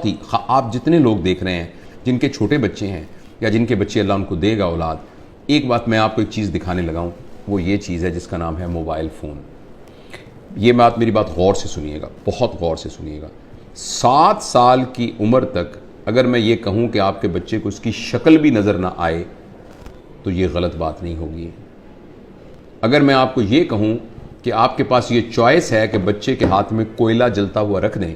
بہت ہی آپ جتنے لوگ دیکھ رہے ہیں جن کے چھوٹے بچے ہیں یا جن کے بچے اللہ ان کو دے گا اولاد، ایک بات میں آپ کو ایک چیز دکھانے لگا ہوں، وہ یہ چیز ہے جس کا نام ہے موبائل فون۔ یہ میری بات غور سے سنیے گا، بہت غور سے سنیے گا۔ 7 سال کی عمر تک اگر میں یہ کہوں کہ آپ کے بچے کو اس کی شکل بھی نظر نہ آئے تو یہ غلط بات نہیں ہوگی۔ اگر میں آپ کو یہ کہوں کہ آپ کے پاس یہ چوائس ہے کہ بچے کے ہاتھ میں کوئلہ جلتا ہوا رکھ دیں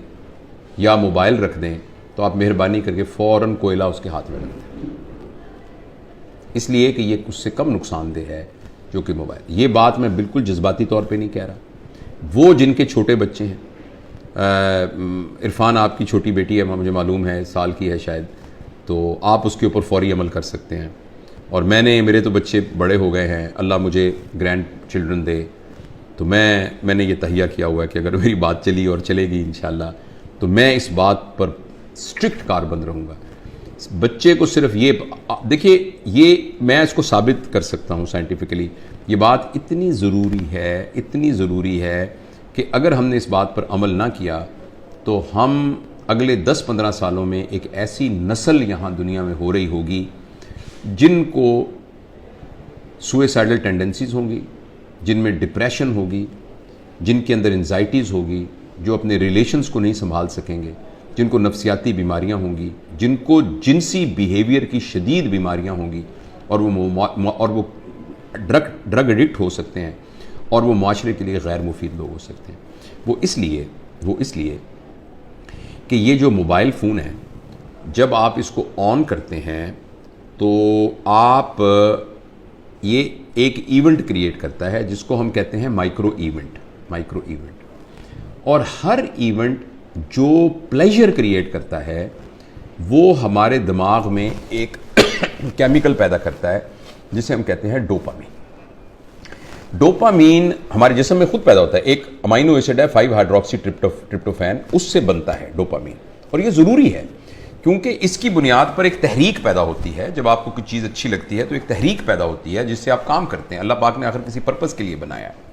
یا موبائل رکھ دیں، تو آپ مہربانی کر کے فوراً کوئلہ اس کے ہاتھ میں رکھ دیں، اس لیے کہ یہ اس سے کم نقصان دہ ہے جو کہ موبائل۔ یہ بات میں بالکل جذباتی طور پہ نہیں کہہ رہا۔ وہ جن کے چھوٹے بچے ہیں، عرفان آپ کی چھوٹی بیٹی ہے، مجھے معلوم ہے سال کی ہے شاید، تو آپ اس کے اوپر فوری عمل کر سکتے ہیں۔ اور میرے تو بچے بڑے ہو گئے ہیں، اللہ مجھے گرینڈ چلڈرن دے، تو میں نے یہ تہیہ کیا ہوا ہے کہ اگر میری بات چلی اور چلے گی انشاءاللہ تو میں اس بات پر اسٹرکٹ کاربند رہوں گا۔ بچے کو صرف یہ دیکھیے، یہ میں اس کو ثابت کر سکتا ہوں سائنٹیفکلی، یہ بات اتنی ضروری ہے کہ اگر ہم نے اس بات پر عمل نہ کیا تو ہم اگلے 10-15 سالوں میں ایک ایسی نسل یہاں دنیا میں ہو رہی ہوگی جن کو سوئسائڈل ٹینڈنسیز ہوں گی، جن میں ڈپریشن ہوگی، جن کے اندر انزائٹیز ہوگی، جو اپنے ریلیشنز کو نہیں سنبھال سکیں گے، جن کو نفسیاتی بیماریاں ہوں گی، جن کو جنسی بیہیویئر کی شدید بیماریاں ہوں گی، اور وہ ڈرگ ایڈکٹ ہو سکتے ہیں، اور وہ معاشرے کے لیے غیر مفید لوگ ہو سکتے ہیں۔ وہ اس لیے کہ یہ جو موبائل فون ہے، جب آپ اس کو آن کرتے ہیں تو آپ یہ ایک ایونٹ کریٹ کرتا ہے جس کو ہم کہتے ہیں مائکرو ایونٹ۔ اور ہر ایونٹ جو پلیجر کریٹ کرتا ہے وہ ہمارے دماغ میں ایک کیمیکل پیدا کرتا ہے جسے ہم کہتے ہیں ڈوپامین۔ ڈوپامین ہمارے جسم میں خود پیدا ہوتا ہے، ایک امینو ایسڈ ہے 5 ہائیڈروکسی ٹرپٹوفین، اس سے بنتا ہے ڈوپامین، اور یہ ضروری ہے کیونکہ اس کی بنیاد پر ایک تحریک پیدا ہوتی ہے۔ جب آپ کو کوئی چیز اچھی لگتی ہے تو ایک تحریک پیدا ہوتی ہے جس سے آپ کام کرتے ہیں، اللہ پاک نے آخر کسی پرپس کے لیے بنایا ہے۔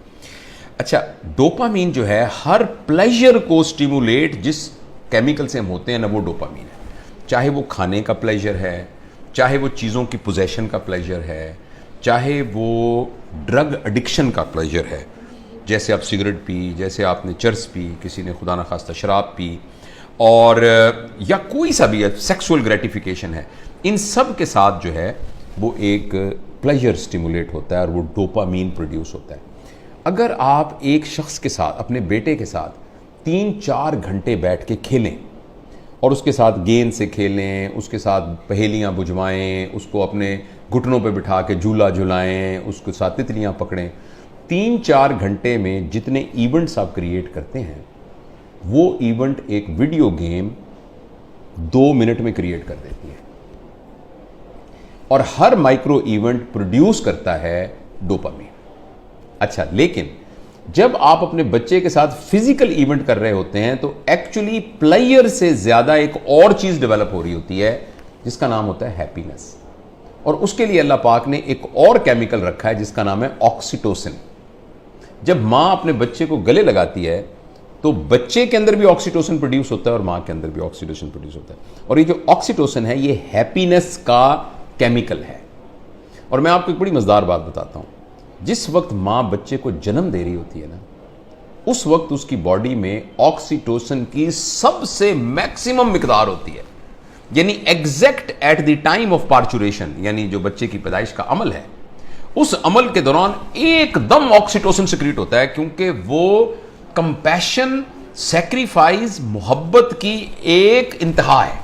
اچھا، ڈوپامین جو ہے ہر پلیجر کو سٹیمولیٹ جس کیمیکل سے ہم ہوتے ہیں نا، وہ ڈوپامین ہے، چاہے وہ کھانے کا پلیجر ہے، چاہے وہ چیزوں کی پوزیشن کا پلیجر ہے، چاہے وہ ڈرگ ایڈکشن کا پلیجر ہے، جیسے آپ سگریٹ پی، جیسے آپ نے چرس پی، کسی نے خدا نخواستہ شراب پی، اور یا کوئی سا بھی سیکسول گریٹیفیکیشن ہے، ان سب کے ساتھ جو ہے وہ ایک پلیجر سٹیمولیٹ ہوتا ہے اور وہ ڈوپامین پروڈیوس ہوتا ہے۔ اگر آپ ایک شخص کے ساتھ، اپنے بیٹے کے ساتھ 3-4 گھنٹے بیٹھ کے کھیلیں اور اس کے ساتھ گیند سے کھیلیں، اس کے ساتھ پہیلیاں بجھوائیں، اس کو اپنے گھٹنوں پہ بٹھا کے جھولا جھلائیں، اس کے ساتھ تتلیاں پکڑیں، 3-4 گھنٹے میں جتنے ایونٹس آپ کریٹ کرتے ہیں وہ ایونٹ ایک ویڈیو گیم 2 منٹ میں کریٹ کر دیتی ہے، اور ہر مائکرو ایونٹ پروڈیوس کرتا ہے ڈوپامین۔ اچھا، لیکن جب آپ اپنے بچے کے ساتھ فزیکل ایونٹ کر رہے ہوتے ہیں تو ایکچولی پلیئر سے زیادہ ایک اور چیز ڈیولپ ہو رہی ہوتی ہے جس کا نام ہوتا ہے ہیپینس، اور اس کے لیے اللہ پاک نے ایک اور کیمیکل رکھا ہے جس کا نام ہے آکسیٹوسن۔ جب ماں اپنے بچے کو گلے لگاتی ہے تو بچے کے اندر بھی آکسیٹوسن پروڈیوس ہوتا ہے اور ماں کے اندر بھی آکسیٹوسن پروڈیوس ہوتا ہے، اور یہ جو آکسیٹوسن ہے یہ ہیپینس کا کیمیکل ہے۔ اور میں آپ کو ایک بڑی مزیدار بات بتاتا ہوں، جس وقت ماں بچے کو جنم دے رہی ہوتی ہے نا، اس وقت اس کی باڈی میں آکسیٹوسن کی سب سے میکسیمم مقدار ہوتی ہے، یعنی exact at the time of parturition, یعنی جو بچے کی پیدائش کا عمل ہے، اس عمل کے دوران ایک دم آکسیٹوسن سیکریٹ ہوتا ہے، کیونکہ وہ کمپیشن، سیکریفائز، محبت کی ایک انتہا ہے۔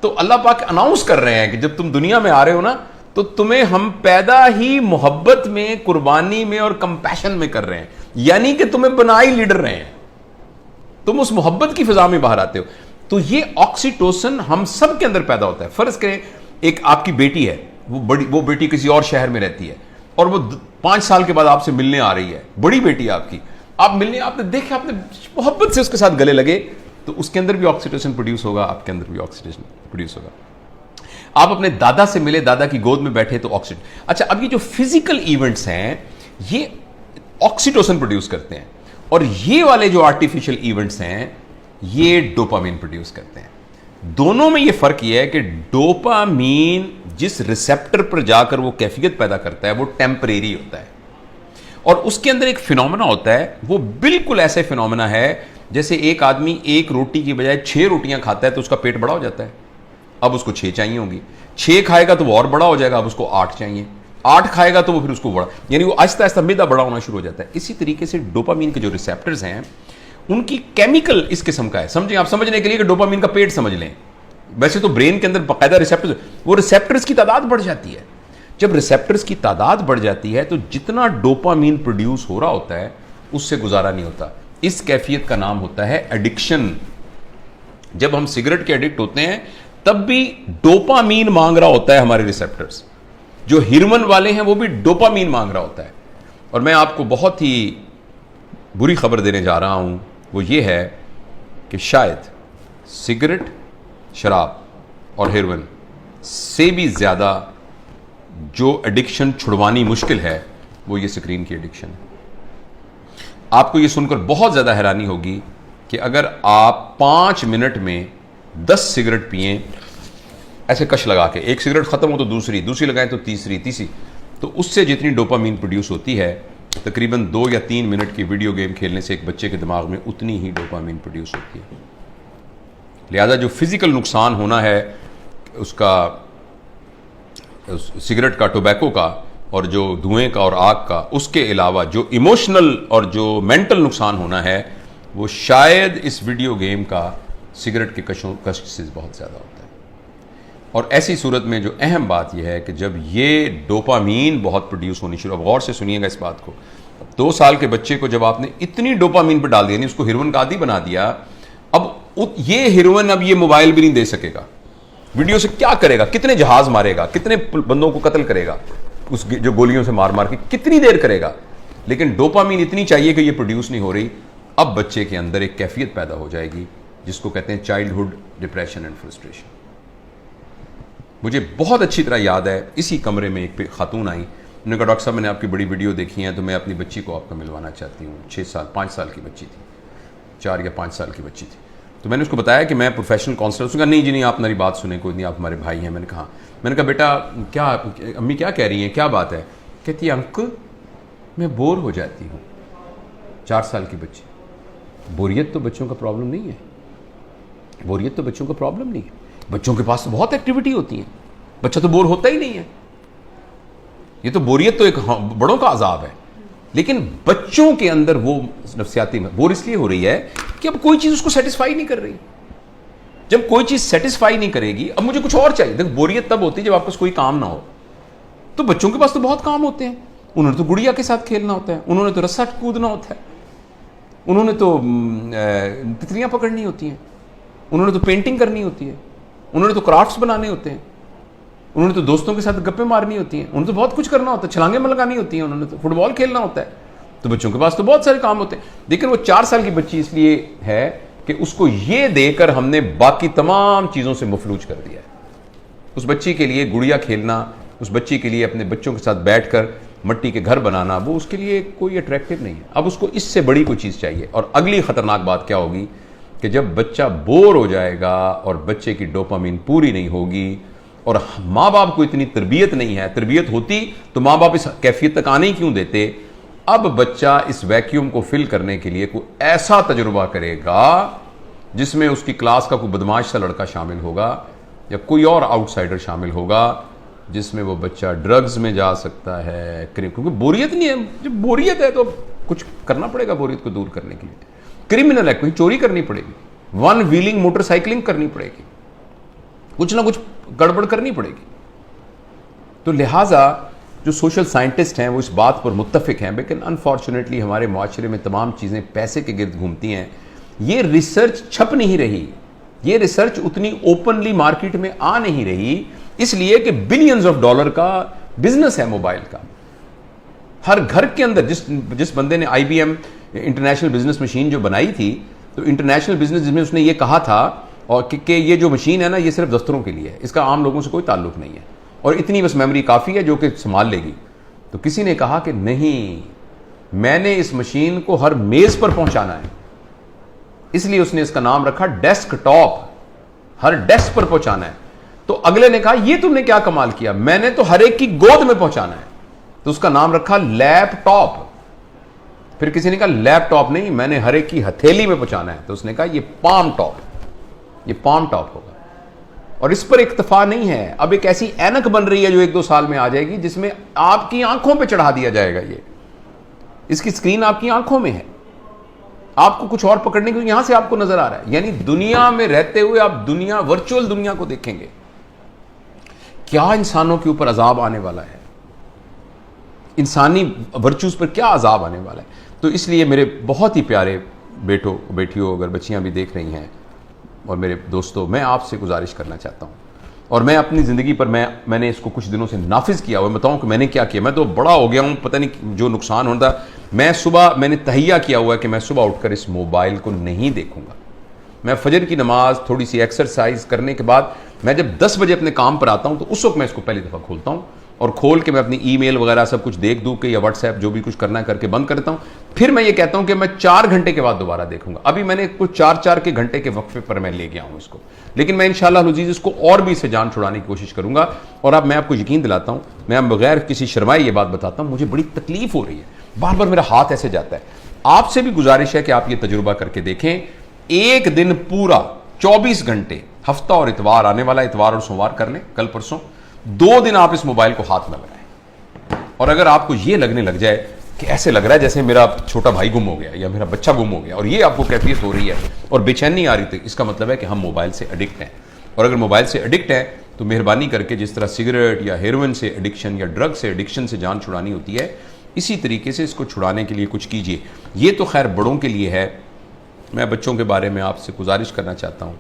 تو اللہ پاک اناؤنس کر رہے ہیں کہ جب تم دنیا میں آ رہے ہو نا تو تمہیں ہم پیدا ہی محبت میں، قربانی میں اور کمپیشن میں کر رہے ہیں، یعنی کہ تمہیں بنا ہی لیڈر رہے ہیں، تم اس محبت کی فضا میں باہر آتے ہو۔ تو یہ آکسیٹوسن ہم سب کے اندر پیدا ہوتا ہے۔ فرض کریں ایک آپ کی بیٹی ہے، وہ بیٹی کسی اور شہر میں رہتی ہے اور وہ 5 سال کے بعد آپ سے ملنے آ رہی ہے، بڑی بیٹی ہے آپ کی، آپ نے دیکھا، آپ نے محبت سے اس کے ساتھ گلے لگے تو اس کے اندر بھی آکسیٹوسن پروڈیوس ہوگا، آپ کے اندر بھی آکسیٹوسن پروڈیوس ہوگا۔ آپ اپنے دادا سے ملے، دادا کی گود میں بیٹھے تو آکسیٹوسن۔ اچھا، اب یہ جو فزیکل ایونٹس ہیں یہ آکسیٹوسن پروڈیوس کرتے ہیں، اور یہ والے جو آرٹیفیشل ایونٹس ہیں یہ ڈوپامین پروڈیوس کرتے ہیں. دونوں میں یہ فرق یہ ہے کہ ڈوپامین جس ریسیپٹر پر جا کر وہ کیفیت پیدا کرتا ہے وہ ٹیمپریری ہوتا ہے, اور اس کے اندر ایک فینومینا ہوتا ہے, وہ بالکل ایسے فینومینا ہے جیسے ایک آدمی ایک روٹی کی بجائے 6 روٹیاں کھاتا ہے تو اس کا پیٹ بڑا ہو جاتا ہے, اب اس کو 6 چاہیے ہوں گی, 6 کھائے گا تو وہ اور بڑا ہو جائے گا, اب اس کو 8 چاہیے, 8 کھائے گا تو وہ پھر اس کو بڑا, یعنی وہ آہستہ آہستہ معدہ بڑا ہونا شروع ہو جاتا ہے. اسی طریقے سے ڈوپامین کے جو ریسیپٹرز ہیں ان کی کیمیکل اس قسم کا ہے. سمجھیں, آپ سمجھنے کے لیے کہ ڈوپامین کا پیٹ سمجھ لیں, ویسے تو برین کے اندر باقاعدہ ریسیپٹرز, وہ ریسیپٹرز کی تعداد بڑھ جاتی ہے. جب ریسیپٹرز کی تعداد بڑھ جاتی ہے تو جتنا ڈوپامین پروڈیوس ہو رہا ہوتا ہے اس سے گزارا نہیں ہوتا. اس کیفیت کا نام ہوتا ہے ایڈکشن. جب ہم سگریٹ کے ایڈکٹ ہوتے ہیں تب بھی ڈوپامین مانگ رہا ہوتا ہے ہمارے ریسیپٹرز. جو ہیروئن والے ہیں وہ بھی ڈوپامین مانگ رہا ہوتا ہے. اور میں آپ کو بہت ہی بری خبر دینے جا رہا ہوں, وہ یہ ہے کہ شاید سگریٹ, شراب اور ہیروئن سے بھی زیادہ جو ایڈکشن چھڑوانی مشکل ہے وہ یہ اسکرین کی ایڈکشن ہے. آپ کو یہ سن کر بہت زیادہ حیرانی ہوگی کہ اگر آپ 5 منٹ میں 10 سگریٹ پئیں ایسے کش لگا کے, ایک سگریٹ ختم ہو تو دوسری لگائیں تو تیسری, تو اس سے جتنی ڈوپامین پروڈیوس ہوتی ہے تقریباً 2 یا 3 منٹ کی ویڈیو گیم کھیلنے سے ایک بچے کے دماغ میں اتنی ہی ڈوپامین پروڈیوس ہوتی ہے. لہذا جو فزیکل نقصان ہونا ہے اس کا, سگریٹ کا, ٹوبیکو کا, اور جو دھوئیں کا اور آگ کا, اس کے علاوہ جو ایموشنل اور جو مینٹل نقصان ہونا ہے وہ شاید اس ویڈیو گیم کا سگریٹ کے کش سے بہت زیادہ ہوتا ہے. اور ایسی صورت میں جو اہم بات یہ ہے کہ جب یہ ڈوپامین بہت پروڈیوس ہونی شروع, اب غور سے سنیے گا اس بات کو, 2 سال کے بچے کو جب آپ نے اتنی ڈوپامین پہ ڈال دیا, نہیں اس کو ہیروئن کا عادی بنا دیا, اب یہ ہیروئن اب یہ موبائل بھی نہیں دے سکے گا, ویڈیو سے کیا کرے گا, کتنے جہاز مارے گا, کتنے بندوں کو قتل کرے گا, اس جو گولیوں سے مار کے کتنی دیر کرے گا, لیکن ڈوپامین اتنی چاہیے کہ یہ پروڈیوس نہیں ہو رہی. اب بچے کے اندر ایک کیفیت پیدا ہو جائے گی جس کو کہتے ہیں چائلڈہڈ ڈپریشن اینڈ فرسٹریشن. مجھے بہت اچھی طرح یاد ہے, اسی کمرے میں ایک خاتون آئی, انہوں نے کہا ڈاکٹر صاحب میں نے آپ کی بڑی ویڈیو دیکھی ہے تو میں اپنی بچی کو آپ کو ملوانا چاہتی ہوں. 5 سال کی بچی تھی, 4 یا 5 سال کی بچی تھی. تو میں نے اس کو بتایا کہ میں پروفیشنل کاؤنسلر. اس نے کہا نہیں جی نہیں, آپ میری بات سنیں, کوئی نہیں, آپ ہمارے بھائی ہیں. میں نے کہا بیٹا کیا امی کیا کہہ رہی ہیں, کیا بات ہے؟ کہتی ہے انکل میں بور ہو جاتی ہوں. 4 سال کی بچی. بوریت تو بچوں کا پرابلم نہیں ہے, بوریت تو بچوں کا پرابلم نہیں ہے. بچوں کے پاس تو بہت ایکٹیویٹی ہوتی ہیں, بچہ تو بور ہوتا ہی نہیں ہے. یہ تو بوریت تو ایک بڑوں کا عذاب ہے, لیکن بچوں کے اندر وہ نفسیاتی بور اس لیے ہو رہی ہے کہ اب کوئی چیز اس کو سیٹسفائی نہیں کر رہی. جب کوئی چیز سیٹسفائی نہیں کرے گی, اب مجھے کچھ اور چاہیے. دیکھ بوریت تب ہوتی ہے جب آپ کے پاس کوئی کام نہ ہو. تو بچوں کے پاس تو بہت کام ہوتے ہیں, انہوں نے تو گڑیا کے ساتھ کھیلنا ہوتا ہے, انہوں نے تو رسا کودنا ہوتا ہے, انہوں نے تو تتلیاں پکڑنی ہوتی ہیں, انہوں نے تو پینٹنگ کرنی ہوتی ہے, انہوں نے تو کرافٹس بنانے ہوتے ہیں, انہوں نے تو دوستوں کے ساتھ گپیں مارنی ہوتی ہیں, انہوں نے تو بہت کچھ کرنا ہوتا ہے, چھلانگیں لگانی ہوتی ہیں, انہوں نے تو فٹ بال کھیلنا ہوتا ہے. تو بچوں کے پاس تو بہت سارے کام ہوتے ہیں. لیکن وہ 4 سال کی بچی اس لیے ہے کہ اس کو یہ دے کر ہم نے باقی تمام چیزوں سے مفلوج کر دیا ہے. اس بچی کے لیے گڑیا کھیلنا, اس بچی کے لیے اپنے بچوں کے ساتھ بیٹھ کر مٹی کے گھر بنانا, وہ اس کے لیے کوئی اٹریکٹیو نہیں ہے. اب اس کو اس سے بڑی کوئی چیز چاہیے. اور اگلی خطرناک بات کیا ہوگی کہ جب بچہ بور ہو جائے گا اور بچے کی ڈوپامین پوری نہیں ہوگی, اور ماں باپ کو اتنی تربیت نہیں ہے, تربیت ہوتی تو ماں باپ اس کیفیت تک آنے کیوں دیتے. اب بچہ اس ویکیوم کو فل کرنے کے لیے کوئی ایسا تجربہ کرے گا جس میں اس کی کلاس کا کوئی بدماش سا لڑکا شامل ہوگا یا کوئی اور آؤٹ سائڈر شامل ہوگا, جس میں وہ بچہ ڈرگز میں جا سکتا ہے, کیونکہ بوریت نہیں ہے. جب بوریت ہے تو کچھ کرنا پڑے گا بوریت کو دور کرنے کے لیے. کرمنل ہے, کوئی چوری کرنی پڑے گی, 1 ویلنگ موٹر سائیکلنگ کرنی پڑے گی, کچھ نہ کچھ گڑبڑ کرنی پڑے گی. تو لہٰذا جو سوشل سائنٹسٹ ہیں وہ اس بات پر متفق ہیں, لیکن انفارچونیٹلی ہمارے معاشرے میں تمام چیزیں پیسے کے گرد گھومتی ہیں. یہ ریسرچ چھپ نہیں رہی, یہ ریسرچ اتنی اوپنلی مارکیٹ میں آ نہیں رہی, اس لیے کہ بلینز آف ڈالر کا بزنس ہے موبائل کا. ہر گھر کے اندر جس بندے نے IBM انٹرنیشنل بزنس مشین جو بنائی تھی, تو انٹرنیشنل بزنس جس میں اس نے یہ کہا تھا اور کہ یہ جو مشین ہے نا یہ صرف دفتروں کے لیے ہے, اس کا عام لوگوں سے کوئی تعلق نہیں ہے, اور اتنی بس میموری کافی ہے جو کہ سنبھال لے گی. تو کسی نے کہا کہ نہیں, میں نے اس مشین کو ہر میز پر پہنچانا ہے, اس لیے اس نے اس کا نام رکھا ڈیسک ٹاپ، ہر ڈیسک پر پہنچانا ہے. تو اگلے نے کہا یہ تم نے کیا کمال کیا، میں نے تو ہر ایک کی گود میں پہنچانا ہے، تو اس کا نام رکھا لیپ ٹاپ. پھر کسی نے کہا لیپ ٹاپ نہیں، میں نے ہر ایک کی ہتھیلی میں پہنچانا ہے، تو اس نے کہا یہ پام ٹاپ، یہ پام ٹاپ ہوگا. اور اس پر اکتفا نہیں ہے، اب ایک ایسی اینک بن رہی ہے جو 1-2 سال میں آ جائے گی، جس میں آپ کی آنکھوں پہ چڑھا دیا جائے گا. یہ اس کی اسکرین آپ کی آنکھوں میں ہے، آپ کو کچھ اور پکڑنے کی یہاں سے آپ کو نظر آ رہا ہے. یعنی دنیا میں رہتے ہوئے آپ دنیا، ورچوئل دنیا کو دیکھیں گے. کیا انسانوں کے اوپر عذاب آنے والا ہے، انسانی ورچوز پر کیا عذاب آنے والا ہے. تو اس لیے میرے بہت ہی پیارے بیٹوں بیٹیوں، اگر بچیاں بھی دیکھ رہی ہیں اور میرے دوستوں، میں آپ سے گزارش کرنا چاہتا ہوں، اور میں اپنی زندگی پر میں نے اس کو کچھ دنوں سے نافذ کیا ہوا. بتاؤں کہ میں نے کیا کیا، میں تو بڑا ہو گیا ہوں، پتہ نہیں جو نقصان ہوتا. میں نے تہیہ کیا ہوا ہے کہ میں صبح اٹھ کر اس موبائل کو نہیں دیکھوں گا. میں فجر کی نماز، تھوڑی سی ایکسرسائز کرنے کے بعد میں جب 10 بجے اپنے کام پر آتا ہوں تو اس وقت میں اس کو پہلی دفعہ کھولتا ہوں، اور کھول کے میں اپنی ای میل وغیرہ سب کچھ دیکھ دوں کہ یا واٹس ایپ جو بھی کچھ کرنا ہے کر کے بند کرتا ہوں. پھر میں یہ کہتا ہوں کہ میں 4 گھنٹے کے بعد دوبارہ دیکھوں گا. ابھی میں نے کچھ 4 کے گھنٹے کے وقفے پر میں لے گیا ہوں اس کو، لیکن میں انشاءاللہ العزیز اس کو اور بھی اسے جان چھڑانے کی کوشش کروں گا. اور اب میں آپ کو یقین دلاتا ہوں، میں بغیر کسی شرمائے یہ بات بتاتا ہوں، مجھے بڑی تکلیف ہو رہی ہے، بار بار میرا ہاتھ ایسے جاتا ہے. آپ سے بھی گزارش ہے کہ آپ یہ تجربہ کر کے دیکھیں. ایک دن پورا 24 گھنٹے، ہفتہ اور اتوار، آنے والا اتوار اور سوموار کر لیں، کل پرسوں 2 دن آپ اس موبائل کو ہاتھ نہ لگائیں. اور اگر آپ کو یہ لگنے لگ جائے کہ ایسے لگ رہا ہے جیسے میرا چھوٹا بھائی گم ہو گیا یا میرا بچہ گم ہو گیا، اور یہ آپ کو کیفیت ہو رہی ہے اور بے چینی آ رہی تھی، اس کا مطلب ہے کہ ہم موبائل سے ایڈکٹ ہیں. اور اگر موبائل سے ایڈکٹ ہیں تو مہربانی کر کے جس طرح سگریٹ یا ہیروئن سے ایڈکشن یا ڈرگ سے ایڈکشن سے جان چھڑانی ہوتی ہے، اسی طریقے سے اس کو چھڑانے کے لیے کچھ کیجیے. یہ تو خیر بڑوں کے لیے ہے. میں بچوں کے بارے میں آپ سے گزارش کرنا چاہتا ہوں،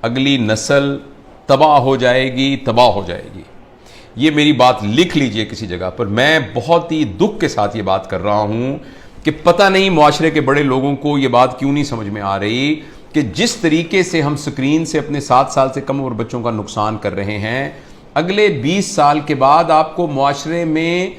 اگلی نسل تباہ ہو جائے گی، تباہ ہو جائے گی. یہ میری بات لکھ لیجئے کسی جگہ پر. میں بہت ہی دکھ کے ساتھ یہ بات کر رہا ہوں کہ پتہ نہیں معاشرے کے بڑے لوگوں کو یہ بات کیوں نہیں سمجھ میں آ رہی کہ جس طریقے سے ہم سکرین سے اپنے 7 سال سے کم عمر بچوں کا نقصان کر رہے ہیں، اگلے 20 سال کے بعد آپ کو معاشرے میں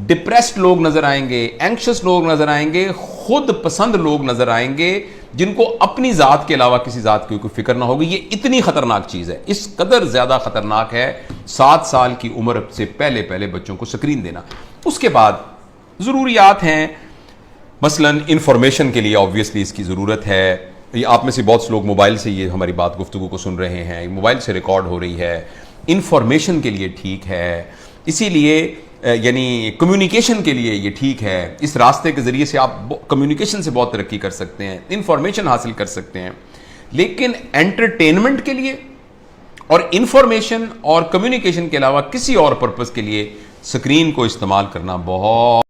ڈپریسڈ لوگ نظر آئیں گے، اینکشس لوگ نظر آئیں گے، خود پسند لوگ نظر آئیں گے، جن کو اپنی ذات کے علاوہ کسی ذات کی کوئی فکر نہ ہوگی. یہ اتنی خطرناک چیز ہے، اس قدر زیادہ خطرناک ہے 7 سال کی عمر سے پہلے بچوں کو سکرین دینا. اس کے بعد ضروریات ہیں، مثلا انفارمیشن کے لیے آبویسلی اس کی ضرورت ہے. یہ آپ میں سے بہت سے لوگ موبائل سے یہ ہماری بات گفتگو کو سن رہے ہیں، موبائل سے ریکارڈ ہو رہی ہے، انفارمیشن کے لیے ٹھیک ہے، اسی لیے یعنی کمیونیکیشن کے لیے یہ ٹھیک ہے. اس راستے کے ذریعے سے آپ کمیونیکیشن سے بہت ترقی کر سکتے ہیں، انفارمیشن حاصل کر سکتے ہیں. لیکن انٹرٹینمنٹ کے لیے اور انفارمیشن اور کمیونیکیشن کے علاوہ کسی اور پرپس کے لیے سکرین کو استعمال کرنا بہت